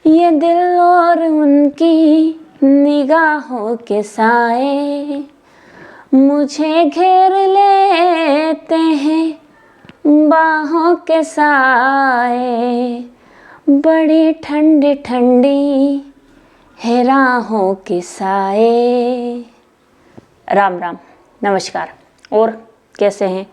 ये दिल और उनकी निगाहों के साए मुझे घेर लेते हैं बाहों के साए, बड़ी ठंडी ठंडी है राहों के साए। राम राम, नमस्कार। और कैसे हैं?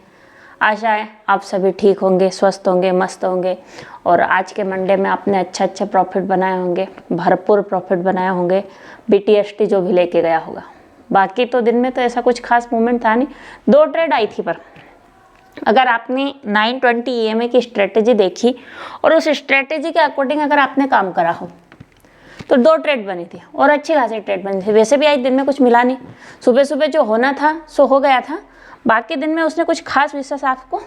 आशा है आप सभी ठीक होंगे, स्वस्थ होंगे, मस्त होंगे और आज के मंडे में आपने अच्छा प्रॉफिट बनाए होंगे, भरपूर प्रॉफिट बनाए होंगे। BTST जो भी लेके गया होगा। बाकी तो दिन में तो ऐसा कुछ खास मूवमेंट था नहीं, 2 ट्रेड आई थी। पर अगर आपने 920 EMA की स्ट्रेटेजी देखी और उस स्ट्रेटेजी के अकॉर्डिंग अगर आपने काम करा हो तो 2 ट्रेड बनी थी और अच्छी खासी ट्रेड बनी थी। वैसे भी आज दिन में कुछ मिला नहीं, सुबह सुबह जो होना था सो हो गया था। बाकी दिन में उसने कुछ खास विशेष आपको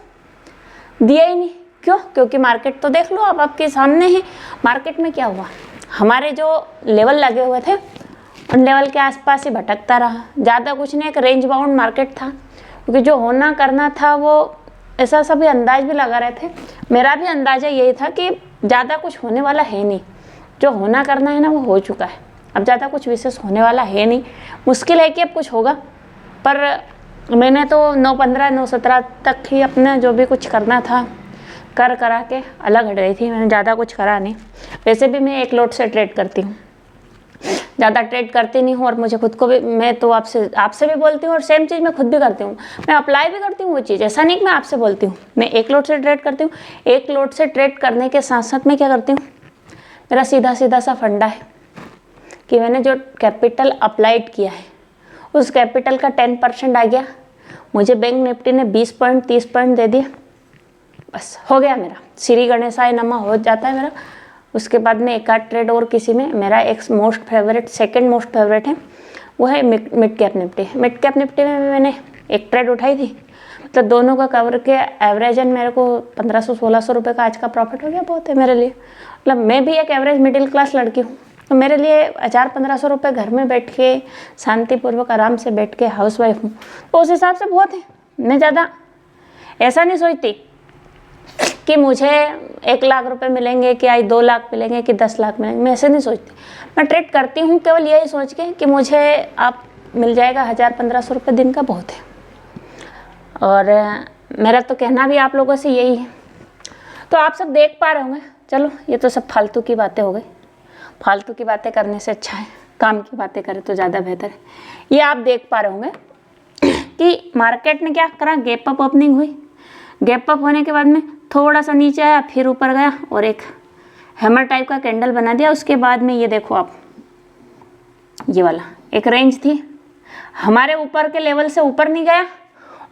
दिया ही नहीं। क्यों? क्योंकि मार्केट तो देख लो आप आपके सामने है। मार्केट में क्या हुआ, हमारे जो लेवल लगे हुए थे उन लेवल के आसपास ही भटकता रहा, ज़्यादा कुछ नहीं। एक रेंज बाउंड मार्केट था, क्योंकि जो होना करना था वो ऐसा सभी अंदाज भी लगा रहे थे। मेरा भी अंदाज़ा यही था कि ज़्यादा कुछ होने वाला है नहीं, जो होना करना है ना वो हो चुका है, अब ज़्यादा कुछ विशेष होने वाला है नहीं। मुश्किल है कि अब कुछ होगा, पर मैंने तो 9.15 9.17 तक ही अपने जो भी कुछ करना था करा के अलग हट गई थी। मैंने ज़्यादा कुछ करा नहीं। वैसे भी मैं एक लॉट से ट्रेड करती हूँ, ज़्यादा ट्रेड करती नहीं हूँ। और मुझे खुद को भी, मैं तो आपसे भी बोलती हूँ और सेम चीज़ मैं खुद भी करती हूँ, मैं अप्लाई भी करती हूँ वो चीज़। ऐसा नहीं कि मैं आपसे बोलती हूँ। मैं एक लॉट से ट्रेड करती हूँ। एक लॉट से ट्रेड करने के साथ साथ मैं क्या करती हूँ, मेरा सीधा सा फंडा है कि मैंने जो कैपिटल अप्लाइड किया है उस कैपिटल का 10% आ गया। मुझे बैंक निफ्टी ने 20 पॉइंट 30 पॉइंट दे दिए, बस हो गया मेरा। श्री गणेशाय नमः हो जाता है मेरा। उसके बाद में एक आध ट्रेड और किसी में, मेरा एक most favourite, second most favourite है वो है mid cap Nifty. Mid cap Nifty में मैंने एक ट्रेड उठाई थी, मतलब दोनों का कवर के एवरेजन मेरे को 1500-1600 रुपये का आज का प्रॉफिट हो गया। बहुत है मेरे लिए, मतलब मैं भी एक एवरेज मिडिल क्लास लड़की हूँ, तो मेरे लिए 1000-1500 रुपये घर में बैठ के शांतिपूर्वक आराम से बैठ के हाउस वाइफ हूँ, तो उस हिसाब से बहुत है। मैं ज़्यादा ऐसा नहीं सोचती कि मुझे 1 लाख रुपए मिलेंगे, कि आज 2 लाख मिलेंगे, कि 10 लाख मिलेंगे। मैं ऐसे नहीं सोचती। मैं ट्रेड करती हूँ केवल यही सोच के कि मुझे आप मिल जाएगा 1000-1500 रुपये दिन का, बहुत है। और मेरा तो कहना भी आप लोगों से यही है। तो आप सब देख पा रहे होंगे, चलो ये तो सब फालतू की बातें हो गई। फालतू की बातें करने से अच्छा है काम की बातें करें तो ज़्यादा बेहतर है। ये आप देख पा रहे होंगे कि मार्केट ने क्या करा, गैप अप ओपनिंग हुई। गैप अप होने के बाद में थोड़ा सा नीचे आया, फिर ऊपर गया और एक हैमर टाइप का कैंडल बना दिया। उसके बाद में ये देखो आप, ये वाला एक रेंज थी, हमारे ऊपर के लेवल से ऊपर नहीं गया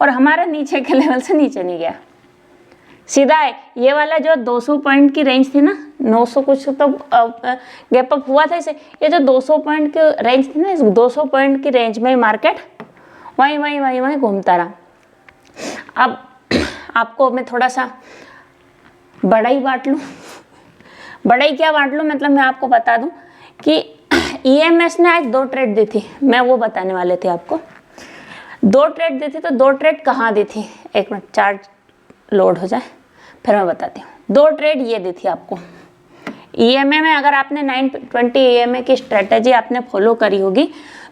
और हमारे नीचे के लेवल से नीचे नहीं गया, सीधा है। ये वाला जो 200 पॉइंट की रेंज थी ना, 900 कुछ तो गैप अप हुआ था इसे। ये जो 200 पॉइंट की रेंज थी ना, इस 200 पॉइंट की रेंज में मार्केट वहीं घूमता रहा। अब आपको मैं थोड़ा सा बड़ा ही बांट लूँ, बड़ा ही क्या बांट लूँ, मतलब मैं आपको बता दूँ कि EMS ने आज 2 ट्रेड दी थी, मैं वो बताने वाले थे आपको। 2 ट्रेड दी थी, तो 2 ट्रेड कहाँ दी थी, एक मिनट चार्ट लोड हो जाए फिर मैं बताती हूँ। 2 ट्रेड ये दी थी आपको EMA में। अगर आपने 920 EMA की स्ट्रेटेजी आपने फॉलो करी होगी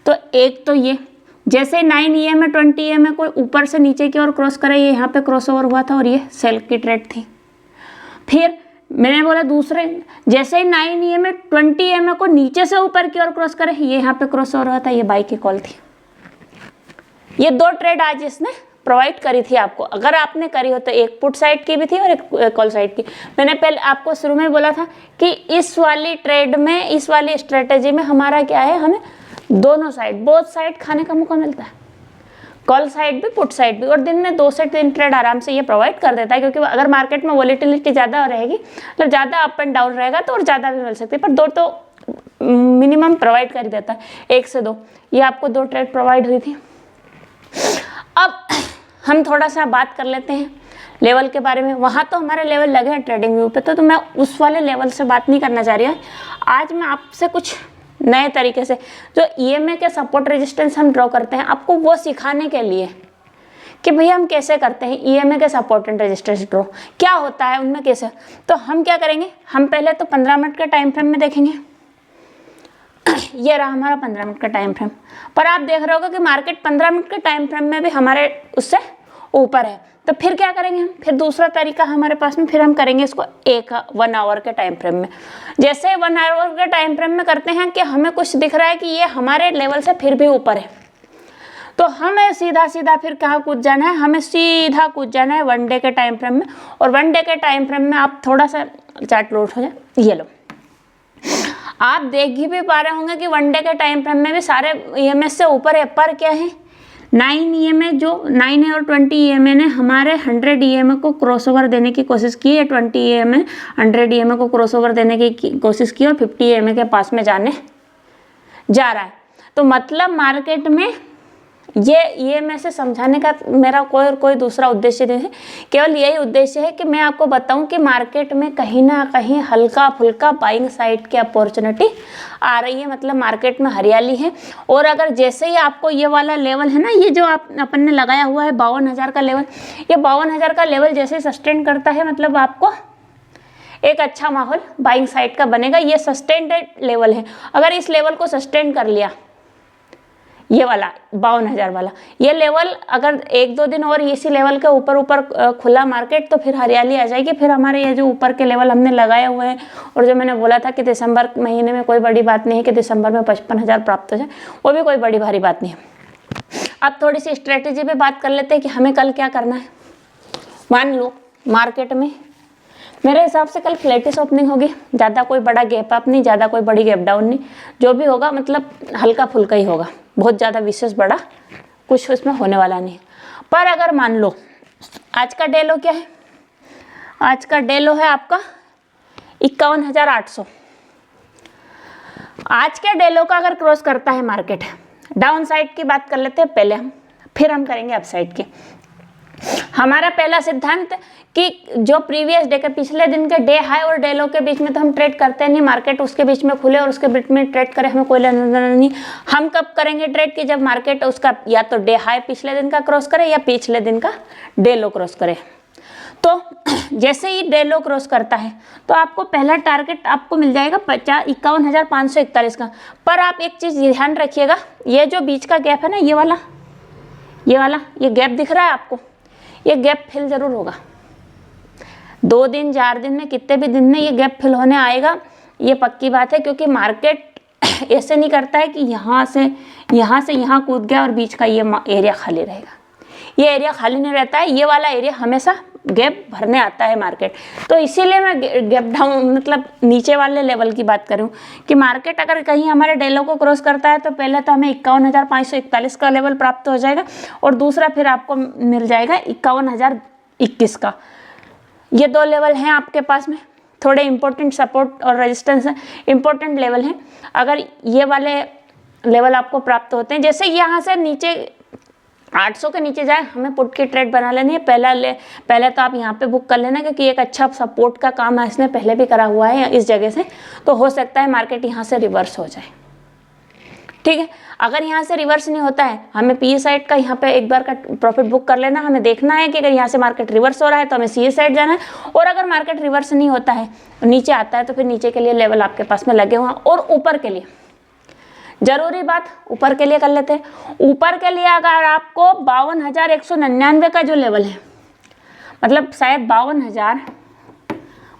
तो एक तो ये, जैसे 9 EMA 20 EMA को ऊपर से नीचे की ओर क्रॉस करे, ये यहाँ पे क्रॉसओवर हुआ था और ये सेल की ट्रेड थी। फिर मैंने बोला दूसरे, जैसे ही 9 EMA 20 EMA को नीचे से ऊपर की ओर क्रॉस करे, ये यहाँ पे क्रॉसओवर हुआ था, ये बाई की कॉल थी। ये 2 ट्रेड आज इसने प्रोवाइड करी थी आपको। अगर आपने करी हो तो एक पुट साइड की भी थी और एक कॉल साइड की। मैंने पहले आपको शुरू में बोला था कि इस वाली ट्रेड में, इस वाली स्ट्रेटेजी में हमारा क्या है, हमें दोनों साइड, बोथ साइड खाने का मौका मिलता है, कॉल साइड भी पुट साइड भी। और दिन में 2 से 3 ट्रेड आराम से ये प्रोवाइड कर देता है, क्योंकि अगर मार्केट में वॉलेटिलिटी ज़्यादा रहेगी, मतलब ज़्यादा अप एंड डाउन रहेगा तो और ज़्यादा भी मिल सकती है, पर 2 तो मिनिमम प्रोवाइड कर देता है, 1 से 2। ये आपको 2 ट्रेड प्रोवाइड हुई थी। अब हम थोड़ा सा बात कर लेते हैं लेवल के बारे में। वहाँ तो हमारे लेवल लगे हैं ट्रेडिंग व्यू पे, तो मैं उस वाले लेवल से बात नहीं करना चाह रही हूँ। आज मैं आपसे कुछ नए तरीके से जो EMA के सपोर्ट रेजिस्टेंस हम ड्रॉ करते हैं, आपको वो सिखाने के लिए कि भैया हम कैसे करते हैं ईएमए के सपोर्ट एंड रेजिस्टेंस ड्रॉ, क्या होता है उनमें कैसे। तो हम क्या करेंगे, हम पहले तो 15 मिनट के टाइम फ्रेम में देखेंगे। ये रहा हमारा 15 मिनट का टाइम फ्रेम, पर आप देख रहे होगे कि मार्केट 15 मिनट के टाइम फ्रेम में भी हमारे उससे ऊपर है। तो फिर क्या करेंगे हम, फिर दूसरा तरीका हमारे पास में, फिर हम करेंगे इसको 1 आवर के टाइम फ्रेम में। जैसे 1 आवर के टाइम फ्रेम में करते हैं कि हमें कुछ दिख रहा है कि ये हमारे लेवल से फिर भी ऊपर है, तो हमें सीधा सीधा फिर कहाँ कूद जाना है, हमें सीधा कूद जाना है 1 डे के टाइम फ्रेम में। और 1 डे के टाइम फ्रेम में आप थोड़ा सा चार्ट लोड हो जाए, ये लो, आप देख ही भी पा रहे होंगे कि 1 डे के टाइम फ्रेम में भी सारे ईएमएस से ऊपर है। पर क्या है, 9 ईएमए जो 9 है और 20 ईएमए ने हमारे 100 ईएमए को क्रॉसओवर देने की कोशिश की है। 20 ईएमए 100 ईएमए को क्रॉसओवर देने की कोशिश की और 50 ईएमए के पास में जाने जा रहा है। तो मतलब मार्केट में ये ईएमए से समझाने का मेरा कोई दूसरा उद्देश्य नहीं है, केवल यही उद्देश्य है कि मैं आपको बताऊं कि मार्केट में कहीं ना कहीं हल्का फुल्का बाइंग साइड की अपॉर्चुनिटी आ रही है, मतलब मार्केट में हरियाली है। और अगर जैसे ही आपको ये वाला लेवल है ना, ये जो अपन ने लगाया हुआ है 52,000 का लेवल, ये 52,000 का लेवल जैसे सस्टेन करता है, मतलब आपको एक अच्छा माहौल बाइंग साइड का बनेगा। ये सस्टेन्ड लेवल है, अगर इस लेवल को सस्टेन कर लिया, ये वाला 52,000 वाला ये लेवल, अगर 1-2 दिन और इसी लेवल के ऊपर खुला मार्केट, तो फिर हरियाली आ जाएगी। फिर हमारे ये जो ऊपर के लेवल हमने लगाए हुए हैं, और जो मैंने बोला था कि दिसंबर महीने में कोई बड़ी बात नहीं है कि दिसंबर में 55,000 प्राप्त हो जाए, वो भी कोई बड़ी भारी बात नहीं है। अब थोड़ी सी स्ट्रेटेजी पे बात कर लेते हैं कि हमें कल क्या करना है। मान लो मार्केट में मेरे हिसाब से कल फ्लैटिश ओपनिंग होगी, ज़्यादा कोई बड़ा गैप अप नहीं, ज़्यादा कोई बड़ी गैप डाउन नहीं, जो भी होगा मतलब हल्का फुल्का ही होगा, बहुत ज़्यादा विशेष बड़ा कुछ उसमें होने वाला नहीं। पर अगर मान लो आज का डे लो क्या है, आज का डे लो है आपका 51,800। आज के डे लो का अगर क्रॉस करता है मार्केट, डाउन साइड की बात कर लेते हैं पहले हम, फिर हम करेंगे अप साइड की। हमारा पहला सिद्धांत कि जो प्रीवियस डे के पिछले दिन के डे हाई और डे लो के बीच में तो हम ट्रेड करते नहीं, मार्केट उसके बीच में खुले और उसके बीच में ट्रेड करे, हमें कोई लेना देना नहीं। हम कब करेंगे ट्रेड कि जब मार्केट उसका या तो डे हाई पिछले दिन का क्रॉस करे या पिछले दिन का डे लो क्रॉस करे। तो जैसे ही डे लो क्रॉस करता है तो आपको पहला टारगेट आपको मिल जाएगा 51,541 का। पर आप एक चीज़ ध्यान रखिएगा, ये जो बीच का गैप है ना, ये गैप दिख रहा है आपको, ये गैप फिल जरूर होगा। 2 दिन 4 दिन में कितने भी दिन में ये गैप फिल होने आएगा, ये पक्की बात है। क्योंकि मार्केट ऐसे नहीं करता है कि यहाँ से यहाँ कूद गया और बीच का ये एरिया खाली रहेगा, ये एरिया खाली नहीं रहता है, ये वाला एरिया हमेशा गैप भरने आता है मार्केट। तो इसीलिए मैं गैप डाउन मतलब नीचे वाले लेवल की बात करूं कि मार्केट अगर कहीं हमारे डेलो को क्रॉस करता है तो पहले तो हमें 51,541 का लेवल प्राप्त हो जाएगा, और दूसरा फिर आपको मिल जाएगा 51,021 का। ये 2 लेवल हैं आपके पास में, थोड़े इंपॉर्टेंट सपोर्ट और रेजिस्टेंस इंपॉर्टेंट लेवल हैं। अगर ये वाले लेवल आपको प्राप्त होते हैं, जैसे यहाँ से नीचे 800 के नीचे जाए, हमें पुट की ट्रेड बना लेनी है। पहले तो आप यहाँ पे बुक कर लेना, क्योंकि एक अच्छा सपोर्ट का काम है, इसने पहले भी करा हुआ है इस जगह से, तो हो सकता है मार्केट यहाँ से रिवर्स हो जाए। ठीक है, अगर यहाँ से रिवर्स नहीं होता है, हमें पी साइड का यहाँ पे एक बार का प्रॉफिट बुक कर लेना। हमें देखना है कि अगर यहाँ से मार्केट रिवर्स हो रहा है तो हमें सी साइड जाना है, और अगर मार्केट रिवर्स नहीं होता है, नीचे आता है, तो फिर नीचे के लिए लेवल आपके पास में लगे हुए हैं। और ऊपर के लिए जरूरी बात, ऊपर के लिए कर लेते हैं। ऊपर के लिए अगर आपको 52,199 का जो लेवल है, मतलब शायद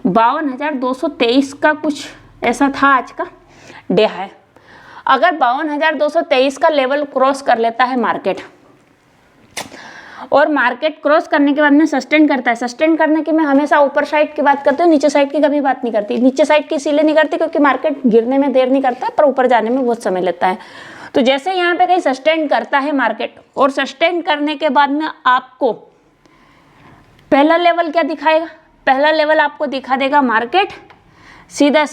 52,223 का कुछ ऐसा था आज का डे है। अगर 52,223 का लेवल क्रॉस कर लेता है मार्केट, और मार्केट क्रॉस करने के बाद में सस्टेन करता है, सस्टेन करने की मैं हमेशा ऊपर साइड की बात करती हूँ, नीचे साइड की कभी बात नहीं करती। नीचे साइड की इसीलिए नहीं करती क्योंकि मार्केट गिरने में देर नहीं करता, पर ऊपर जाने में बहुत समय लगता है। तो जैसे यहाँ पे कहीं सस्टेन करता है मार्केट, और सस्टेन करने के बाद में आपको पहला लेवल क्या दिखाएगा, पहला लेवल आपको दिखा देगा मार्केट सीधा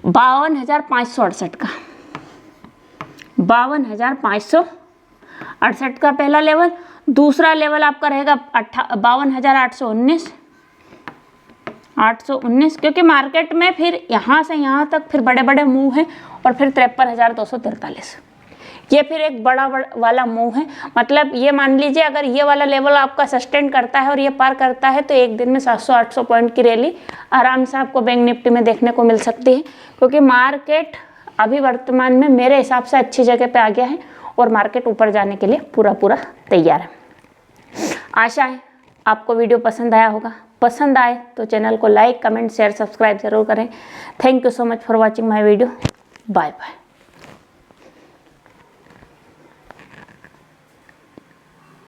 52,568 का, 52,568 का पहला लेवल। दूसरा लेवल आपका रहेगा 52,819, क्योंकि मार्केट में फिर यहाँ से यहाँ तक फिर बड़े बड़े मूव हैं, और फिर 53,243। ये फिर एक बड़ा वाला मूव है। मतलब ये मान लीजिए अगर ये वाला लेवल आपका सस्टेन करता है और ये पार करता है तो एक दिन में 700-800 पॉइंट की रैली आराम से आपको बैंक निफ्टी में देखने को मिल सकती है, क्योंकि मार्केट अभी वर्तमान में मेरे हिसाब से अच्छी जगह पे आ गया है और मार्केट ऊपर जाने के लिए पूरा तैयार है। आशा है आपको वीडियो पसंद आया होगा। पसंद आए तो चैनल को लाइक, कमेंट, शेयर, सब्सक्राइब जरूर करें। Thank you so much for watching my video. Bye bye.